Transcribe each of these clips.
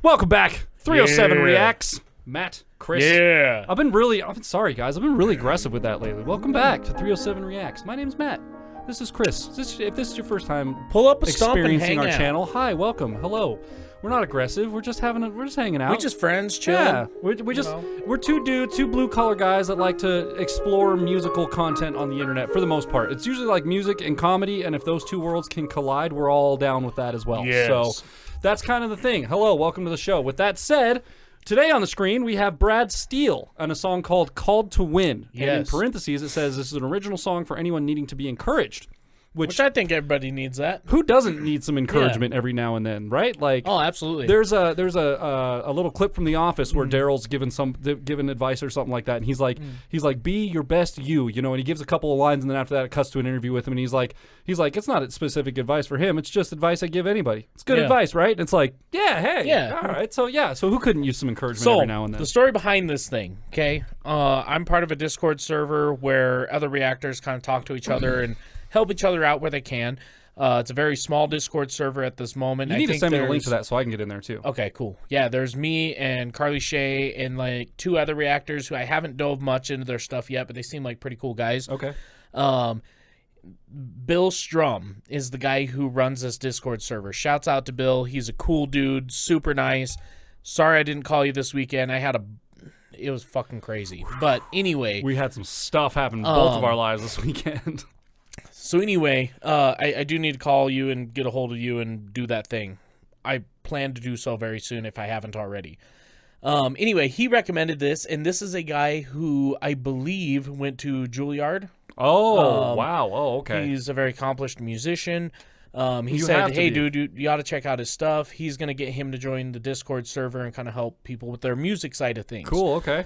Welcome back. 307 Yeah. Reacts. Matt, Chris. Yeah. I've been sorry, guys. I've been really aggressive with that lately. Welcome back to 307 Reacts. My name's Matt. This is Chris. If this is your first time Pull up a stump and experiencing hang our out. channel, hi, welcome, hello. We're not aggressive. We're just hanging out. We just friends, chilling. Yeah, we're two dudes, two blue collar guys that like to explore musical content on the internet for the most part. It's usually like music and comedy, and if those two worlds can collide, we're all down with that as well. Yes. So that's kind of the thing. Hello, welcome to the show. With that said, today on the screen we have Brad Steele and a song called "Called to Win." And in Yes. parentheses it says this is an original song for anyone needing to be encouraged. Which I think everybody needs that. Who doesn't need some encouragement every now and then, right? Like, Oh, absolutely. there's a little clip from The Office where Daryl's given advice or something like that, and he's like, be your best you, and he gives a couple of lines, and then after that it cuts to an interview with him, and he's like, it's not specific advice for him, it's just advice I give anybody. It's good advice, right? And it's like, yeah, hey, Yeah. all right, so who couldn't use some encouragement every now and then? The story behind this thing, okay? I'm part of a Discord server where other reactors kind of talk to each other and help each other out where they can. It's a very small Discord server at this moment. You need to send me a link to that so I can get in there too. Okay, cool. Yeah, there's me and Carly Shay and like two other reactors who I haven't dove much into their stuff yet, but they seem like pretty cool guys. Okay. Bill Strum is the guy who runs this Discord server. Shouts out to Bill. He's a cool dude, super nice. Sorry I didn't call you this weekend. It was fucking crazy. But anyway. We had some stuff happen in both of our lives this weekend. So anyway, I do need to call you and get a hold of you and do that thing. I plan to do so very soon if I haven't already. Anyway, he recommended this, and this is a guy who I believe went to Juilliard. Oh, wow. Oh, okay. He's a very accomplished musician. He You said, have to hey, be. dude, you ought to check out his stuff. He's going to get him to join the Discord server and kind of help people with their music side of things. Cool, okay.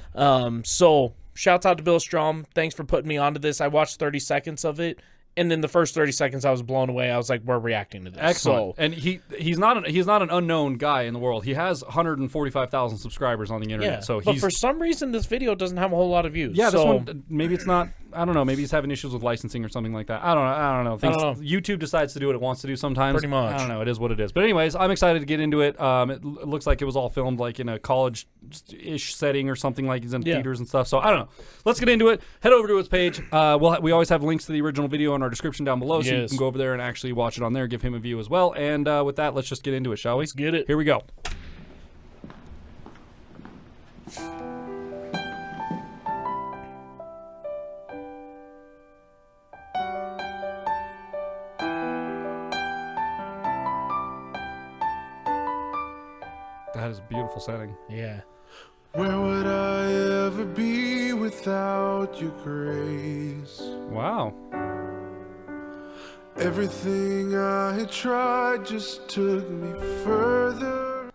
So, shouts out to Bill Strum. Thanks for putting me onto this. I watched 30 seconds of it. And in the first 30 seconds, I was blown away. I was like, we're reacting to this. Excellent. So, And he's not an unknown guy in the world. He has 145,000 subscribs on the internet. yeah. So but for some reason, this video doesn't have a whole lot of views. yeah, this so, one, maybe it's not, I don't know, maybe he's having issues with licensing or something like that. I don't know. YouTube decides to do what it wants to do sometimes. Pretty much. I don't know. It is what it is. But anyways, I'm excited to get into it. It looks like it was all filmed like in a college-ish setting or something, like he's in theaters and stuff. So I don't know. Let's get into it. Head over to his page. We always have links to the original video in our description down below, so you can go over there and actually watch it on there, give him a view as well. And with that, let's just get into it, shall we? Let's get it. Here we go. That is a beautiful setting. Yeah. Where would I ever be without your grace? Wow. Everything I had tried just took me further.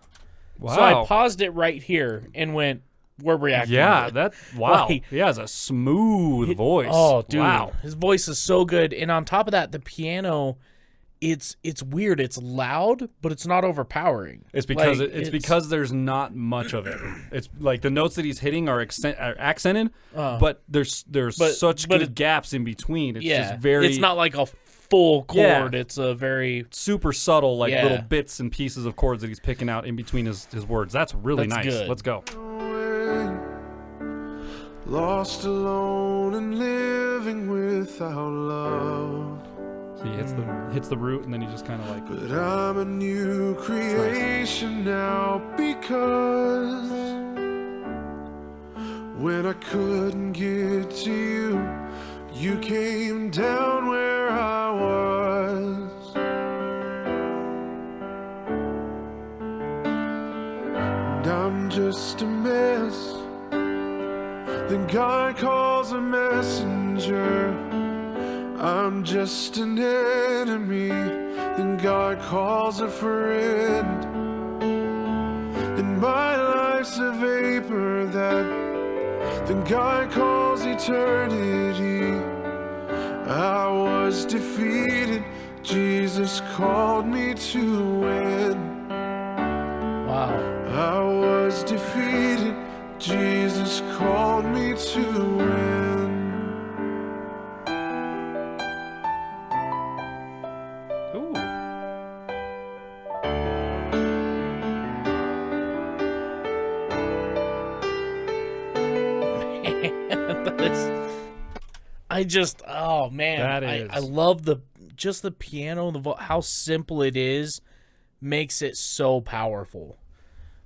Wow. So I paused it right here and went, we're reacting. Yeah, to it. wow. Like, He has a smooth voice. Oh, dude. Wow. His voice is so good. And on top of that, the piano, it's weird. It's loud, but it's not overpowering. It's because Like, it's because there's not much of it. It's like the notes that he's hitting are accented, but there's such good gaps in between. It's just very. It's not like a full chord. Yeah. It's a very super subtle, like Yeah. little bits and pieces of chords that he's picking out in between his words. That's really That's nice. good. Let's go. Lost alone and living without love. So he hits the root, and then he just kind of like. But I'm a new creation now, because when I couldn't get to you, you came down where I was. And I'm just a mess. Then God calls a messenger. I'm just an enemy. Then God calls a friend. And my life's a vapor that then God calls eternity. I was defeated. Jesus called me to win. wow. I was defeated. Jesus called me to win. Ooh. Oh man, That is. I love the piano, how simple it is, makes it so powerful.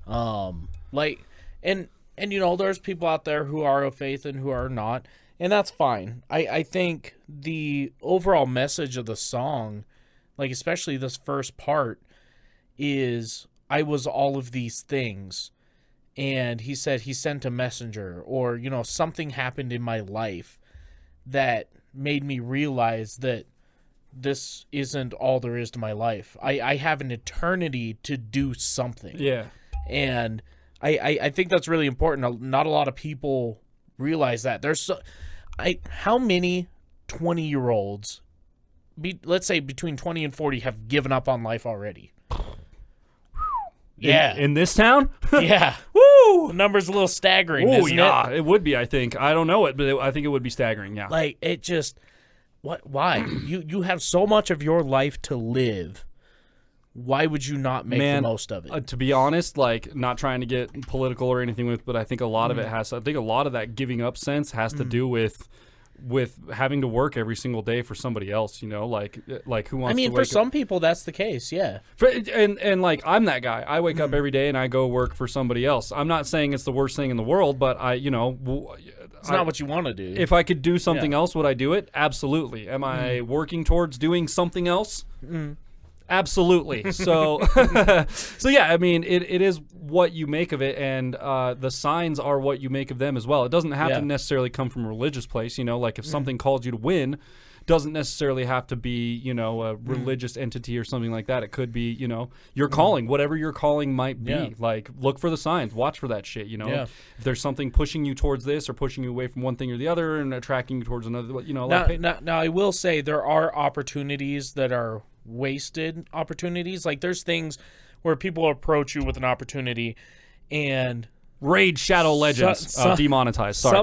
Like, and there's people out there who are of faith and who are not, and that's fine. I think the overall message of the song, like especially this first part, is I was all of these things, and he said he sent a messenger, or something happened in my life that made me realize that this isn't all there is to my life. I have an eternity to do something. Yeah. And I think that's really important. Not a lot of people realize that. How many 20-year-olds, let's say between 20 and 40, have given up on life already? Yeah. In this town? Yeah. Woo! The number's a little staggering, Oh, isn't yeah. it? It would be, I think. I don't know it, but I think it would be staggering, yeah. Like, it just... Why? You have so much of your life to live. Why would you not make the most of it? To be honest, like, not trying to get political or anything but I think a lot of it I think a lot of that giving up sense has to do with having to work every single day for somebody else, like who wants to for some people that's the case, yeah. And like, I'm that guy. I wake up every day and I go work for somebody else. I'm not saying it's the worst thing in the world, but it's not what you want to do. If I could do something else, would I do it? Absolutely. Am I working towards doing something else? Absolutely. So, so yeah, I mean, it is what you make of it, and the signs are what you make of them as well. It doesn't have to necessarily come from a religious place, like if something called you to win, doesn't necessarily have to be, a religious entity or something like that. It could be, your calling, whatever your calling might be. Yeah. Like, look for the signs, watch for that shit, If there's something pushing you towards this or pushing you away from one thing or the other and attracting you towards another, Now, I will say there are opportunities that are wasted opportunities. Like, there's things where people approach you with an opportunity and Raid Shadow Legends demonetized. Sorry.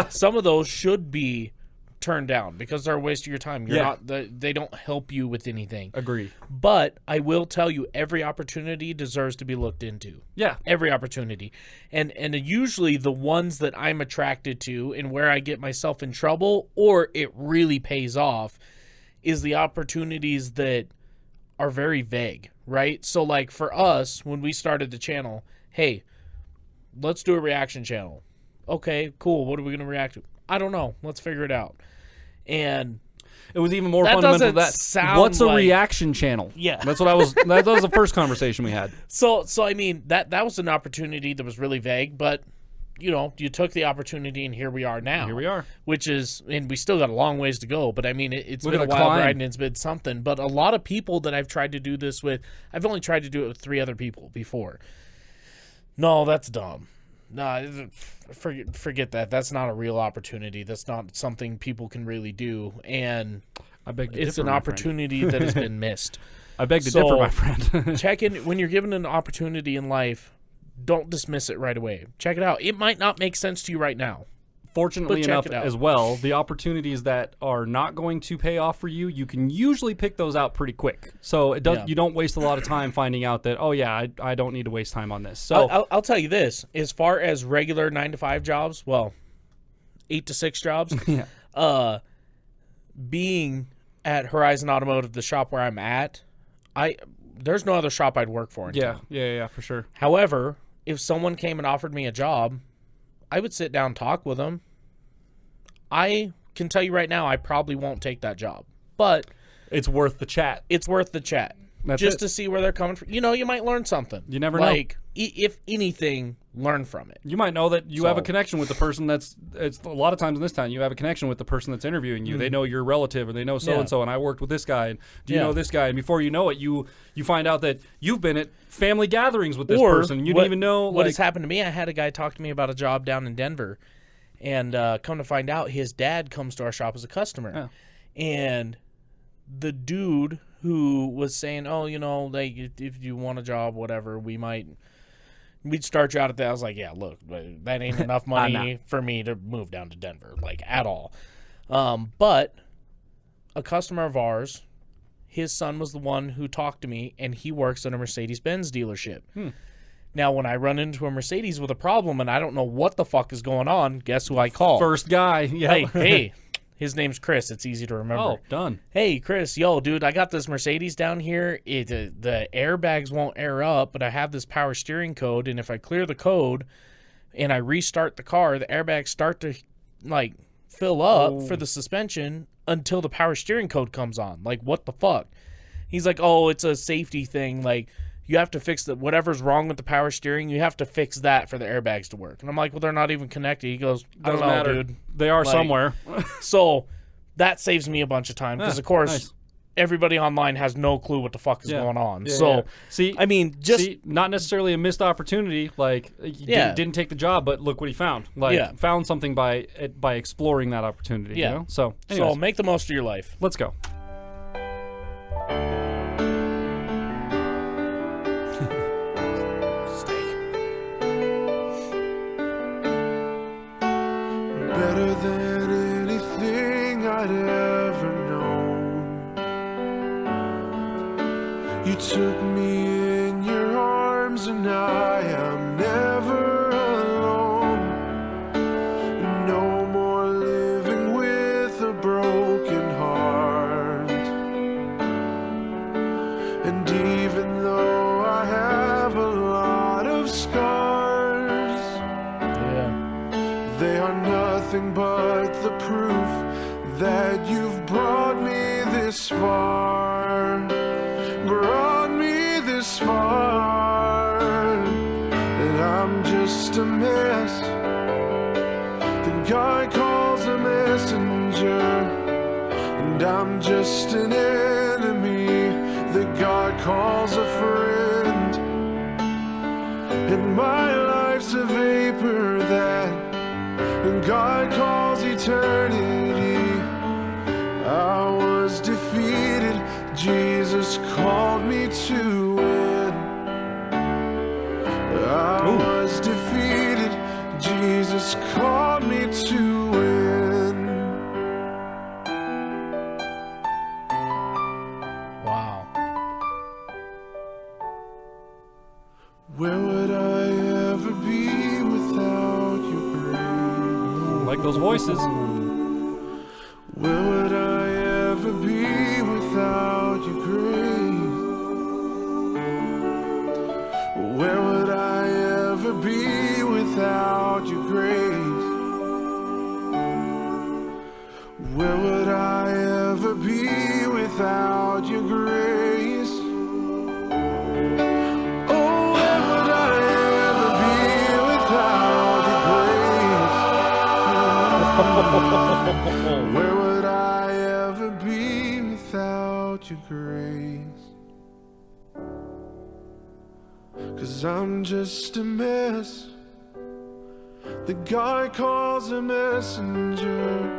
Some of those should be turned down because they're a waste of your time. They don't help you with anything. Agree. But I will tell you, every opportunity deserves to be looked into. Yeah. Every opportunity. And usually the ones that I'm attracted to and where I get myself in trouble or it really pays off is the opportunities that are very vague, right? So like for us, when we started the channel, hey, let's do a reaction channel. Okay, cool. What are we going to react to? I don't know. Let's figure it out. And it was even more fundamental than that. What's a reaction channel? Yeah. That was the first conversation we had. So I mean, that was an opportunity that was really vague, but you took the opportunity and here we are now. Here we are. Which is, and we still got a long ways to go, but I mean, it's been a wild ride and it's been something. But a lot of people that I've tried to do this with, I've only tried to do it with 3 other people before. No, that's dumb. No, forget that. That's not a real opportunity. That's not something people can really do. And I beg to it's differ, an opportunity that has been missed. I beg to differ, my friend. Check in when you're given an opportunity in life. Don't dismiss it right away. Check it out. It might not make sense to you right now. Fortunately enough, as well, the opportunities that are not going to pay off for you, you can usually pick those out pretty quick. So it does. You don't waste a lot of time finding out that, oh yeah, I don't need to waste time on this. So I'll tell you this: as far as regular 9-to-5 jobs, 8 to 6 jobs, being at Horizon Automotive, the shop where I'm at, there's no other shop I'd work for. Yeah, for sure. However, if someone came and offered me a job, I would sit down and talk with them. I can tell you right now, I probably won't take that job, but it's worth the chat. It's worth the chat. That's just it. to see where they're coming from. You might learn something. You never know. If anything, learn from it. You might know that you have a connection with the person it's a lot of times in this town, you have a connection with the person that's interviewing you. They know your relative, or they know so-and-so, and I worked with this guy, and do you know this guy? And before you know it, you find out that you've been at family gatherings with this person. You didn't even know. What has happened to me, I had a guy talk to me about a job down in Denver, and come to find out, his dad comes to our shop as a customer. Oh. And the dude who was saying, if you want a job, whatever, we'd start you out at that. I was like, yeah, look, that ain't enough money for me to move down to Denver, at all. But a customer of ours, his son was the one who talked to me, and he works at a Mercedes-Benz dealership. Now, when I run into a Mercedes with a problem and I don't know what the fuck is going on, guess who I call? First guy. Yeah. Hey, his name's Chris. It's easy to remember. Oh, done. Hey, Chris, yo, dude, I got this Mercedes down here. The airbags won't air up, but I have this power steering code, and if I clear the code and I restart the car, the airbags start to, like, fill up for the suspension until the power steering code comes on. Like, what the fuck? He's like, oh, it's a safety thing. Like, you have to fix whatever's wrong with the power steering, you have to fix that for the airbags to work. And I'm like, well, they're not even connected. He goes, Doesn't matter, dude. They are somewhere. So that saves me a bunch of time because, of course, everybody online has no clue what the fuck is going on. See, I mean, not necessarily a missed opportunity. Like, didn't take the job, but look what he found. Like, found something by exploring that opportunity. Yeah. You know? So, anyways, make the most of your life. Let's go. Better than anything I'd ever known. You took me in your arms and I am never alone. No more living with a broken heart. And even though I have a lot of scars, they are nothing but the proof that you've brought me this far. Brought me this far. And I'm just a mess that God calls a messenger. And I'm just an enemy that God calls a friend. And my life's a vapor that God calls eternity. I was defeated, Jesus called me to win. I was defeated, Jesus called me to win. Wow. Where would I ever be without your grace? Like those voices. Where would I ever be without your grace? Where would I ever be without your grace? Where would I ever be without your grace? Oh, where would I ever be without your grace? Where would I ever be without your grace? 'Cause I'm just a mess that God calls a messenger.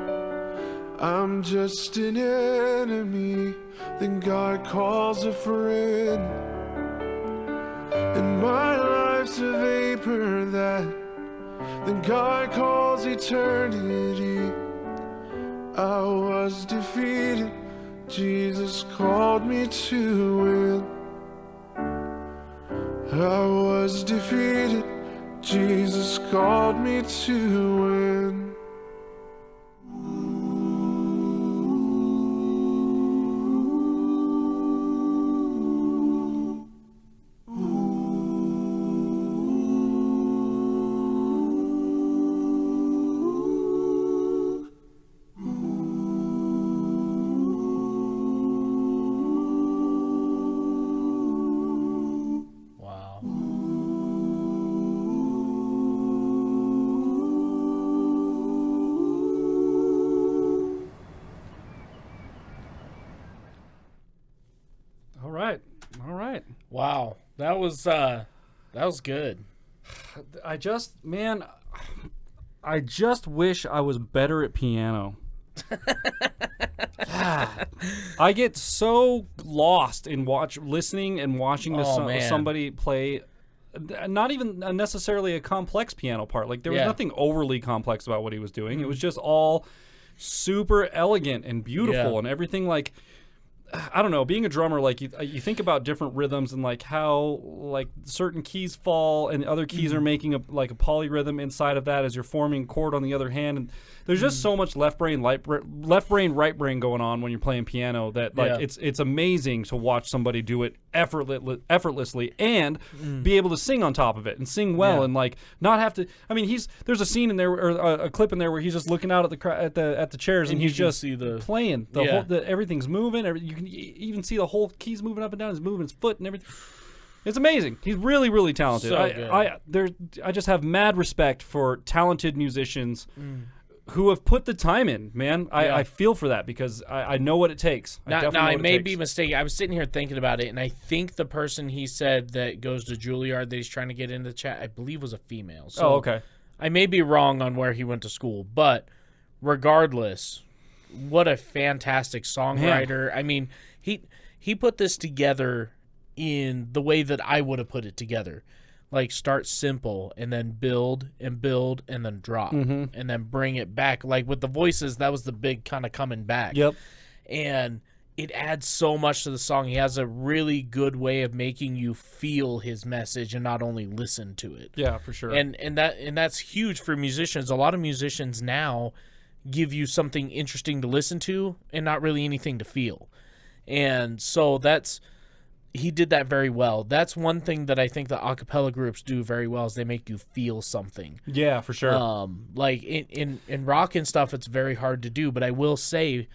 I'm just an enemy that God calls a friend. And my life's a vapor that God calls eternity. I was defeated, Jesus called me to win. I was defeated, Jesus called me to win. All right. Wow. That was good. I just wish I was better at piano. God. I get so lost in listening and watching to somebody play. Not even necessarily a complex piano part. Like there was nothing overly complex about what he was doing. It was just all super elegant and beautiful and everything. Like I don't know, being a drummer, like you think about different rhythms and like how like certain keys fall and other keys are making a polyrhythm inside of that as you're forming a chord on the other hand. And there's just so much left brain, right brain going on when you're playing piano that like it's amazing to watch somebody do it effortlessly and be able to sing on top of it and sing well and like not have to. I mean, there's a scene in there or a clip in there where he's just looking out at the chairs and he's just playing everything's moving. You can even see the whole keys moving up and down. He's moving his foot and everything. It's amazing. He's really, really talented. I just have mad respect for talented musicians who have put the time in, man. I feel for that because I know what it takes. Now I may be mistaken. I was sitting here thinking about it, and I think the person he said that goes to Juilliard that he's trying to get into the chat, I believe was a female. So okay. I may be wrong on where he went to school, but regardless, what a fantastic songwriter. Man. I mean, he put this together in the way that I would have put it together. Like start simple and then build and then drop and then bring it back. Like with the voices, that was the big kind of coming back. Yep. And it adds so much to the song. He has a really good way of making you feel his message and not only listen to it. Yeah, for sure. And that's huge for musicians. A lot of musicians now give you something interesting to listen to and not really anything to feel. And so he did that very well. That's one thing that I think the a cappella groups do very well is they make you feel something. Yeah, for sure. Like in rock and stuff, it's very hard to do. But I will say,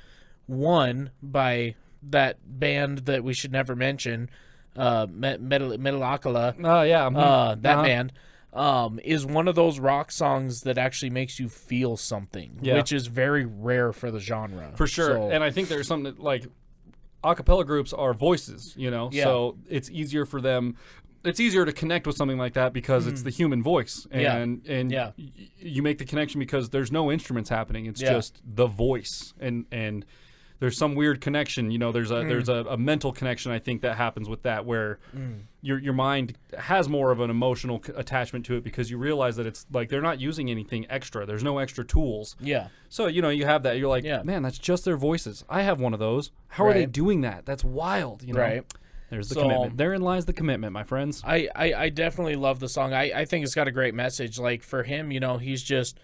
one by that band that we should never mention, Metalocalypse. Oh yeah, that band is one of those rock songs that actually makes you feel something, which is very rare for the genre. For sure. So, and I think there's something like. A cappella groups are voices, so it's easier for them. It's easier to connect with something like that because it's the human voice, and you make the connection because there's no instruments happening. It's just the voice, and there's some weird connection. There's a mental connection I think that happens with that where your mind has more of an emotional attachment to it because you realize that it's like they're not using anything extra. There's no extra tools. Yeah. So you have that. You're like, man, that's just their voices. I have one of those. How are they doing that? That's wild. Right. There's the commitment. Therein lies the commitment, my friends. I definitely love the song. I think it's got a great message. Like for him, he's just,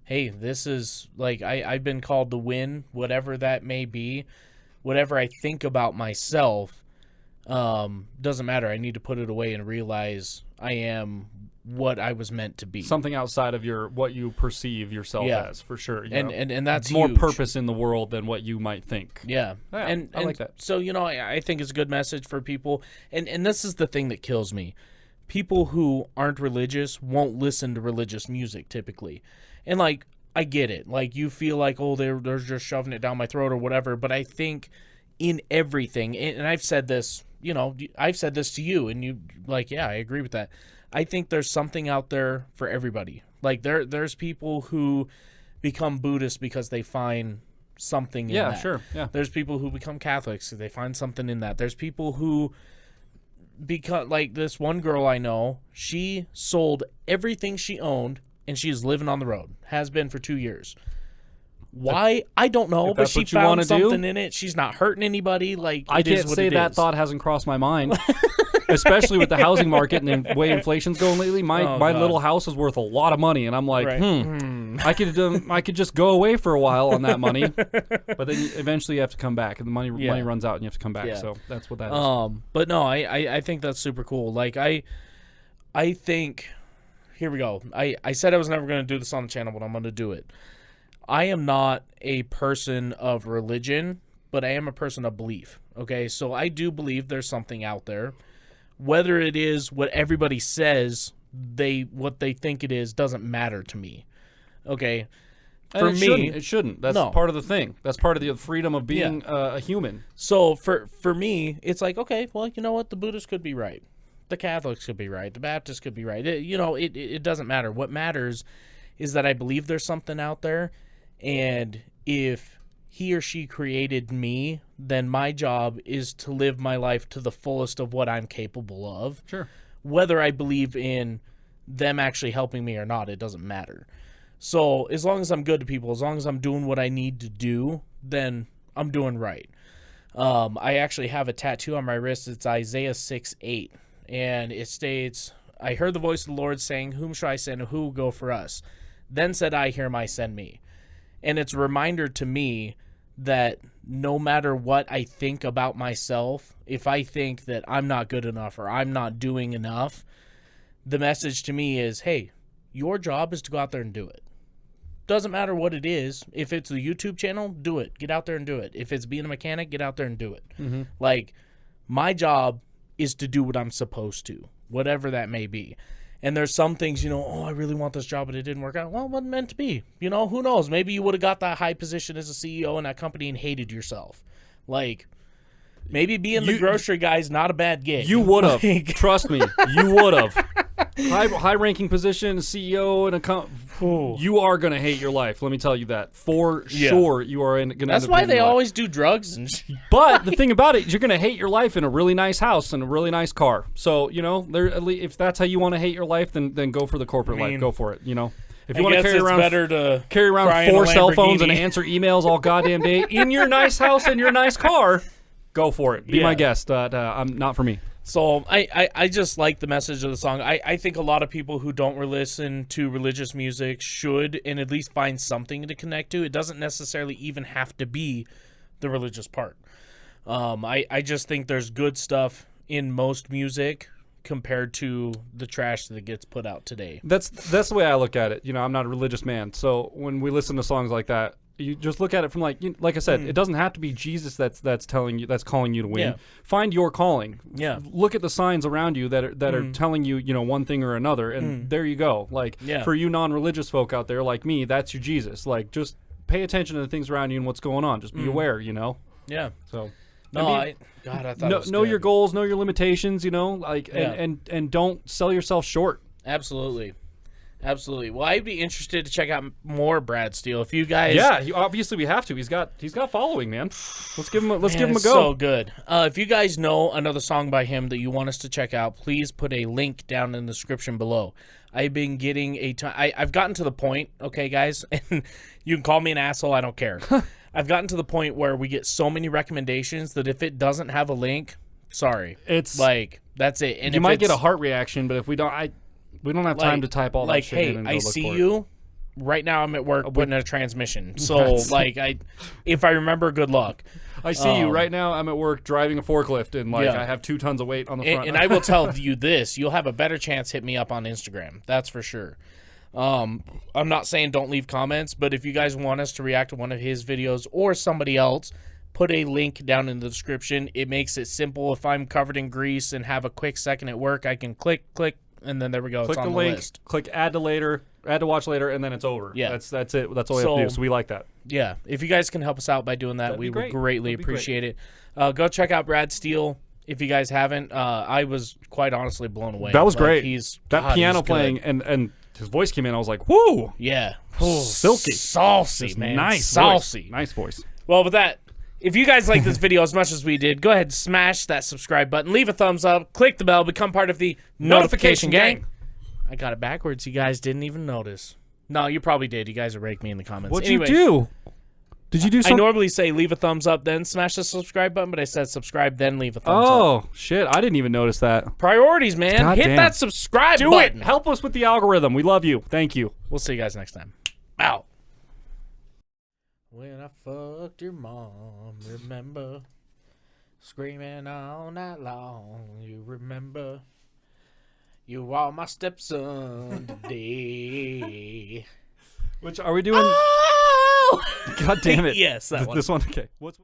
hey, this is like I've been called to win, whatever that may be, whatever I think about myself, doesn't matter. I need to put it away and realize I am what I was meant to be. Something outside of what you perceive yourself as, for sure. And that's more huge. Purpose in the world than what you might think. Yeah. And I like that. So, I think it's a good message for people. And this is the thing that kills me. People who aren't religious won't listen to religious music typically. And like, I get it. Like you feel like, oh, they're just shoving it down my throat or whatever. But I think in everything, and I've said this, I've said this to you and you like, yeah, I agree with that. I think there's something out there for everybody. Like there's people who become Buddhists because they find something in that. Yeah, sure. Yeah. There's people who become Catholics, so they find something in that. There's people who become like this one girl I know, she sold everything she owned and she's living on the road. Has been for 2 years. Why? I don't know, but she found something in it. She's not hurting anybody. Like I can't say that thought hasn't crossed my mind. Especially with the housing market and the way inflation's going lately, my little house is worth a lot of money, and I'm like, I could just go away for a while on that money, but then eventually you have to come back, and the money runs out, and you have to come back. So that's what that is. But no, I think that's super cool. Like I think, here we go. I said I was never going to do this on the channel, but I'm going to do it. I am not a person of religion, but I am a person of belief. Okay, so I do believe there's something out there. Whether it is what everybody says what they think it is doesn't matter to me. Okay. For me, it shouldn't. That's part of the thing. That's part of the freedom of being a human. So for me, it's like, okay, well, you know what? The Buddhists could be right. The Catholics could be right. The Baptists could be right. It doesn't matter. What matters is that I believe there's something out there, and if he or she created me, then my job is to live my life to the fullest of what I'm capable of. Sure. Whether I believe in them actually helping me or not, it doesn't matter. So as long as I'm good to people, as long as I'm doing what I need to do, then I'm doing right. I actually have a tattoo on my wrist. It's Isaiah 6:8, and it states, I heard the voice of the Lord saying, whom shall I send, and who will go for us? Then said I, here am I, send me. And it's a reminder to me that no matter what I think about myself, if I think that I'm not good enough or I'm not doing enough, the message to me is, hey, your job is to go out there and do it. Doesn't matter what it is. If it's a YouTube channel, do it. Get out there and do it. If it's being a mechanic, get out there and do it. Mm-hmm. Like, my job is to do what I'm supposed to, whatever that may be. And there's some things, I really want this job, but it didn't work out. Well, it wasn't meant to be. Who knows? Maybe you would have got that high position as a CEO in that company and hated yourself. Like, maybe being the grocery guy is not a bad gig. You would have. Trust me, you would have. High-ranking position, CEO in a company. You are going to hate your life. Let me tell you that. For sure, you are going to. That's why they always do drugs. And but the thing about it is you're going to hate your life in a really nice house and a really nice car. So, if that's how you want to hate your life, then go for the corporate life. Go for it, If you want to carry around 4 cell phones and answer emails all goddamn day in your nice house and your nice car, go for it. Be my guest. I'm not for me. So I just like the message of the song. I think a lot of people who don't listen to religious music should and at least find something to connect to. It doesn't necessarily even have to be the religious part. I just think there's good stuff in most music compared to the trash that gets put out today. That's the way I look at it. I'm not a religious man. So when we listen to songs like that, you just look at it from like I said, it doesn't have to be Jesus that's telling you, that's calling you to win. Yeah. Find your calling. Yeah. Look at the signs around you that are telling you, one thing or another, and there you go. Like for you non-religious folk out there like me, that's your Jesus. Like just pay attention to the things around you and what's going on. Just be aware, Yeah. So I thought it was know good. your goals, know your limitations, and don't sell yourself short. Absolutely. Well, I'd be interested to check out more Brad Steele. If you guys, obviously we have to. He's got following, man. Let's give him a go. So good. If you guys know another song by him that you want us to check out, please put a link down in the description below. I've been getting I've gotten to the point, okay, guys, and you can call me an asshole. I don't care. I've gotten to the point where we get so many recommendations that if it doesn't have a link, sorry, it's like that's it. And you might get a heart reaction, but if we don't, we don't have time to type all that shit in and go I look see for you. It. Right now I'm at work putting in a transmission. So, if I remember, good luck. I see you. Right now I'm at work driving a forklift, and I have 2 tons of weight on the front. And I will tell you this. You'll have a better chance hit me up on Instagram. That's for sure. I'm not saying don't leave comments, but if you guys want us to react to one of his videos or somebody else, put a link down in the description. It makes it simple. If I'm covered in grease and have a quick second at work, I can click, and then there we go. Click it's on the link, list. click add to watch later, and then it's over. Yeah. That's it. That's all we have to do. So we like that. Yeah. If you guys can help us out by doing that, we would greatly appreciate it. Go check out Brad Steele. If you guys haven't, I was quite honestly blown away. That was great. He's piano playing and his voice came in. I was like, whoo! Yeah. Silky. Saucy, man. Nice Saucy. Voice. Nice voice. Well, with that, if you guys like this video as much as we did, go ahead and smash that subscribe button, leave a thumbs up, click the bell, become part of the notification gang. I got it backwards. You guys didn't even notice. No, you probably did. You guys will rake me in the comments. What'd you do? Did you do something? I normally say leave a thumbs up, then smash the subscribe button, but I said subscribe, then leave a thumbs up. Oh, shit. I didn't even notice that. Priorities, man. God Hit damn. that subscribe do button. it. Help us with the algorithm. We love you. Thank you. We'll see you guys next time. Out. When I fucked your mom, remember? Screaming all night long, you remember? You are my stepson today. Which are we doing? Oh! God damn it. Yes, that one. This one? Okay. What's